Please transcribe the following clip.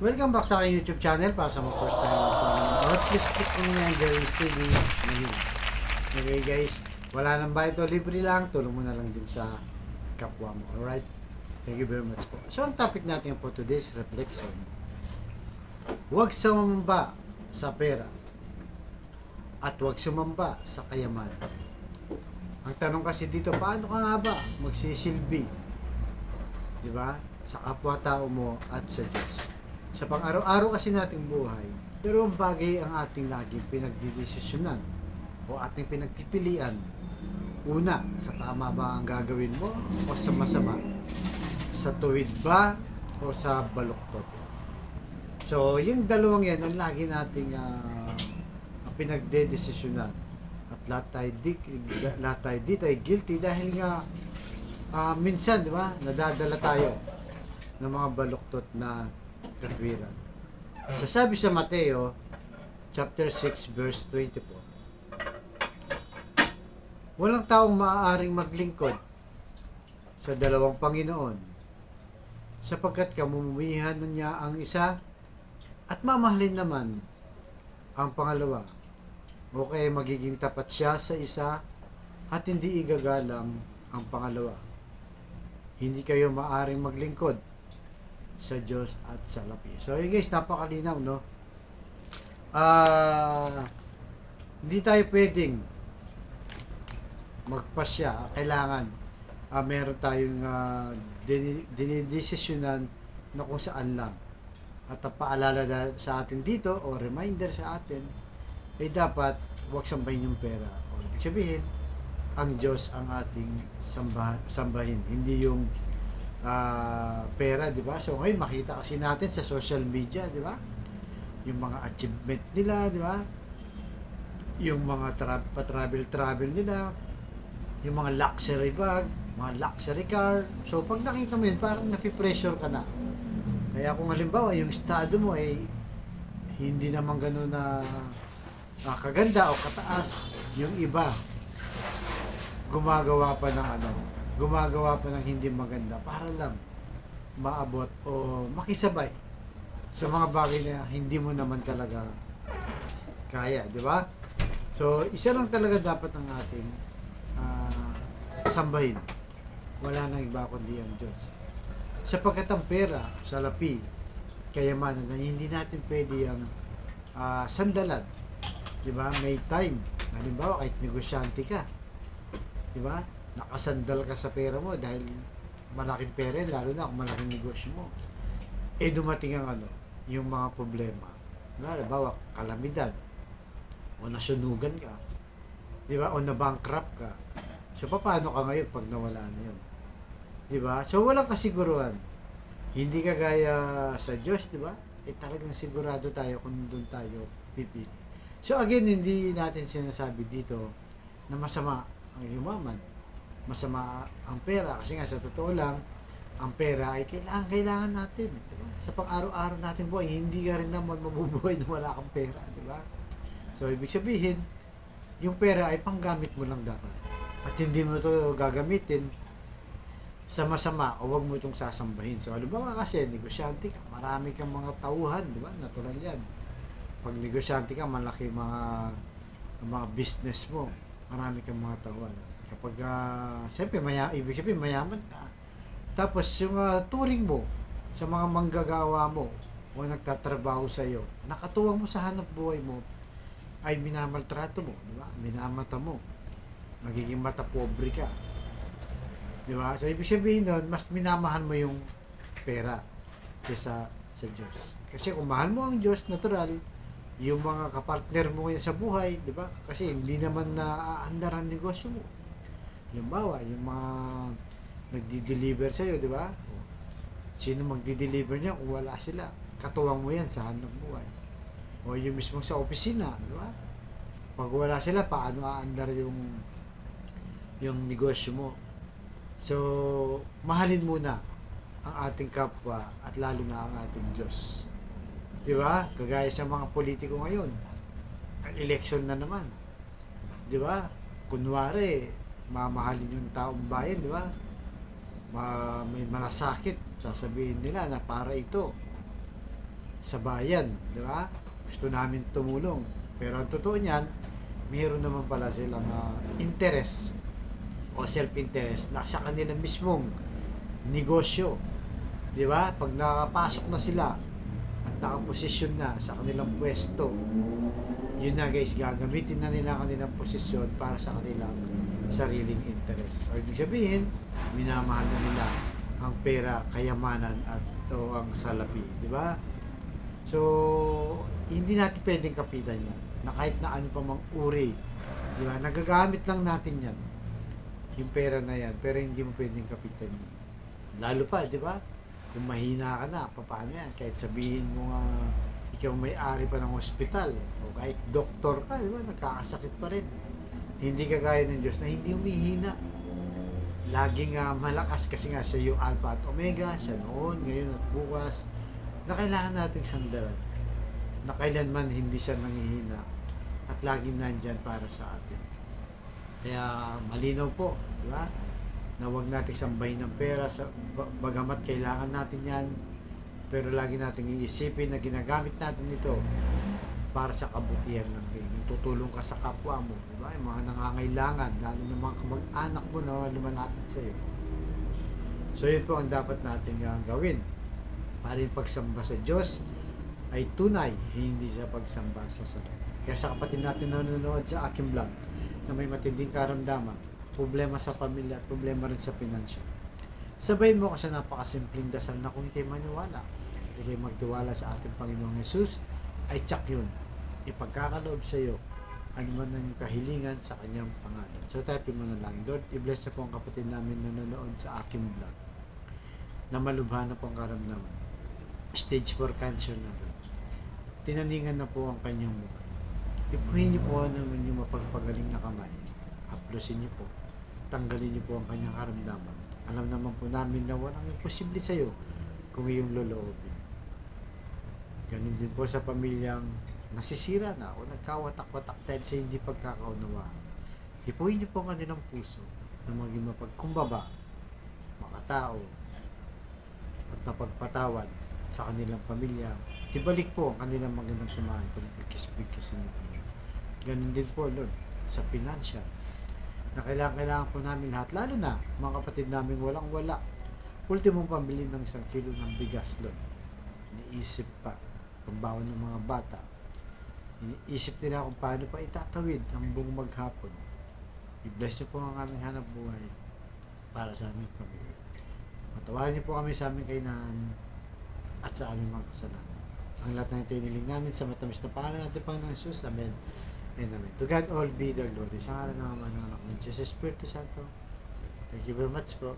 Welcome back sa aking YouTube channel. Para sa mga first time or please click mo na yung Jerry's TV. Anyway guys, wala nang ba ito, libre lang, tulong mo na lang din sa kapwa mo. Alright? Thank you very much po. So ang topic natin for today's reflection, huwag sumamba sa pera at huwag sumamba sa kayamanan. Ang tanong kasi dito, paano ka nga ba magsisilbi, di ba, sa kapwa-tao mo at sa Diyos? Sa pang-araw-araw kasi nating buhay, dalawang bagay ang ating laging pinagdidesisyonan o ating pinagpipilian. Una, sa tama ba ang gagawin mo o sa masama? Sa tuwid ba o sa baluktot? So, yung dalawang yan ang lagi nating pinagdedesisyonan. At lahat tayo dito ay guilty dahil nga minsan, di ba, nadadala tayo ng mga baluktot na katwiran. So sabi sa Mateo chapter 6 verse 24, walang taong maaaring maglingkod sa dalawang Panginoon, sapagkat kamumuhihan niya ang isa at mamahalin naman ang pangalawa, o kaya magiging tapat siya sa isa at hindi igagalang ang pangalawa. Hindi kayo maaaring maglingkod sa Diyos at sa lapi. So yun guys, napakalinaw, no? Hindi tayo pwedeng magpasya. Kailangan meron tayong dinidesisyonan na kung saan lang. At ang paalala sa atin dito o reminder sa atin ay dapat huwag sambahin yung pera. O ibig sabihin, ang Diyos ang ating sambahin, hindi yung pera, di ba? So ngayon makita kasi natin sa social media, di ba? Yung mga achievement nila, di ba? Yung mga travel nila, yung mga luxury bag, mga luxury car. So pag nakita mo yun, parang napipressure ka na. Kaya kung halimbawa yung estado mo ay hindi naman gano'n na kaganda o kataas, yung iba gumagawa pa ng hindi maganda para lang maabot o makisabay sa mga bagay na hindi mo naman talaga kaya, di ba? So, isa lang talaga dapat ang ating sambahin. Wala nang iba kundi ang Diyos. Sapagkat ang pera, salapi, kayamanan na hindi natin pwede ang sandalan. Di ba? May time. Halimbawa, kahit negosyante ka, di ba? Nakasandal ka sa pera mo dahil malaking pera, lalo na kung malaking negosyo mo. Dumating ang yung mga problema. Halimbawa, kalamidad, o nasunugan ka, di ba? O na-bankrupt ka. So, paano ka ngayon pag nawala na yun? Di ba? So, walang kasiguruhan. Hindi kagaya sa Diyos, di ba? Talagang sigurado tayo kung doon tayo pipili. So, again, hindi natin sinasabi dito na masama ang yumaman, masama ang pera, kasi nga sa totoo lang ang pera ay kailangan natin, diba? Sa pang-araw-araw natin buhay, hindi ka rin naman mabubuhay na wala kang pera, diba? So ibig sabihin, yung pera ay panggamit mo lang dapat, at hindi mo ito gagamitin sa masama o wag mo itong sasambahin. So halimbawa kasi negosyante ka, marami kang mga tauhan, diba? Natural yan. Pag negosyante ka, malaki mga business mo, marami kang mga tauhan. Kapag siyempre ibig sabihin mayaman ka, tapos yung turing mo sa mga manggagawa mo o nagtatrabaho sa iyo, nakatuwang mo sa hanap buhay mo, ay minamaltrato mo, di ba? Minamata mo, magiging mata pobre ka, di ba? So ibig sabihin nun, mas minamahal mo yung pera kaysa sa Diyos. Kasi kung mahal mo ang Diyos, natural, yung mga kapartner mo ngayon sa buhay, di ba? Kasi hindi naman naaandar ang negosyo mo. Halimbawa, yung mga nagdi-deliver sa'yo, di ba? Sino magdi-deliver niya kung wala sila? Katuwang mo yan sa hanap buhay. O yung mismo sa opisina, di ba? Pag wala sila, paano aandar yung negosyo mo? So, mahalin muna ang ating kapwa at lalo na ang ating Diyos. Di ba? Kagaya sa mga politiko ngayon, ang election na naman. Di ba? Kunwari, mamahalin yung taong bayan, di ba? May malasakit, sasabihin nila na para ito. sa bayan, di ba? Gusto namin tumulong. Pero ang totoo niyan, meron naman pala silang interest o self-interest na sa kanila mismong negosyo. Di ba? Pag nakapasok na sila at nakaposisyon na sa kanilang pwesto, yun na guys, gagamitin na nila kanilang posisyon para sa kanilang sariling interest. O ibig sabihin, minamahal na nila ang pera, kayamanan at o ang salapi, di ba? So, hindi natin pwedeng kapitan yan. Na kahit na ano pa mang uri, di ba? Nagagamit lang natin yan. Yung pera na yan, pero hindi mo pwedeng kapitan yan. Lalo pa, di ba? Kung mahina ka na, paano yan? Kahit sabihin mo nga, ikaw may-ari pa ng ospital, o kahit doktor ka, di ba? Nagkakasakit pa rin. Hindi kagaya ng Diyos na hindi umihina. Laging malakas kasi nga siya yung Alpha at Omega, siya noon, ngayon at bukas, na kailangan nating sandalan. Na kailanman hindi siya nangihina at laging nandyan para sa atin. Kaya malinaw po, di ba? Na huwag nating sambahin ng pera, bagamat kailangan natin yan, pero lagi nating iisipin na ginagamit natin ito para sa kabutihan ng Diyos. Tutulong ka sa kapwa mo, di ba? Yung mga nangangailangan, lalo ng mga kamag-anak mo na lumalapit sa iyo. So yun po ang dapat nating gawin. Para yung pagsamba sa Diyos ay tunay, hindi sa pagsamba sa salapi. Kaya sa kapatid natin na nanonood sa aking vlog na may matinding karamdaman, problema sa pamilya at problema rin sa financial, sabayin mo kasi napakasimpleng dasal na kung ikay maniwala, ikay magtiwala sa ating Panginoong Yesus, ay tsak yun, ipagkakaloob sa iyo ano man ang kahilingan sa kanyang pangalan. So tayo manalangin. Lord, i-bless na po ang kapatid namin na nanonood sa aking vlog na malubha na po ang karamdaman, stage 4 cancer na po, tinaningan na po ang kanyang mukha. Ipuhin niyo po naman yung mapagpagaling na kamay, haplusin niyo po, tanggalin niyo po ang kanyang karamdaman. Alam naman po namin na walang imposible sa iyo kung iyong loloobin. Ganun din po sa pamilyang nasisira na o nagkawatak-watak dahil sa hindi pagkakaunawaan. Ipuhin niyo po ang kanilang puso na maging mapagkumbaba, makatao, at mapagpatawad sa kanilang pamilya. Tibalik po ang kanilang magandang samahan kung bigkis-bigkis niyo po. Ganun din po, Lord, sa financial, na kailangan po namin lahat, lalo na mga kapatid namin walang-wala. Ultimong pambili ng 1 kilo ng bigas, Lord. Iniisip pa, pambaon ng mga bata. Iniisip nila kung paano pa itatawid ang buong maghapon. I-bless niyo po ang aming hanap buhay para sa aming pamilya. Patawarin niyo po kami sa aming kainan at sa aming mga kasalanan. Ang lahat na ito iniling namin sa matamis na pangalan natin Panginoong Jesus. Amen and amen. To God all be the glory. Sa ngalan ng Ama ng Anak ng Diyos, Espiritu Santo. Thank you very much po.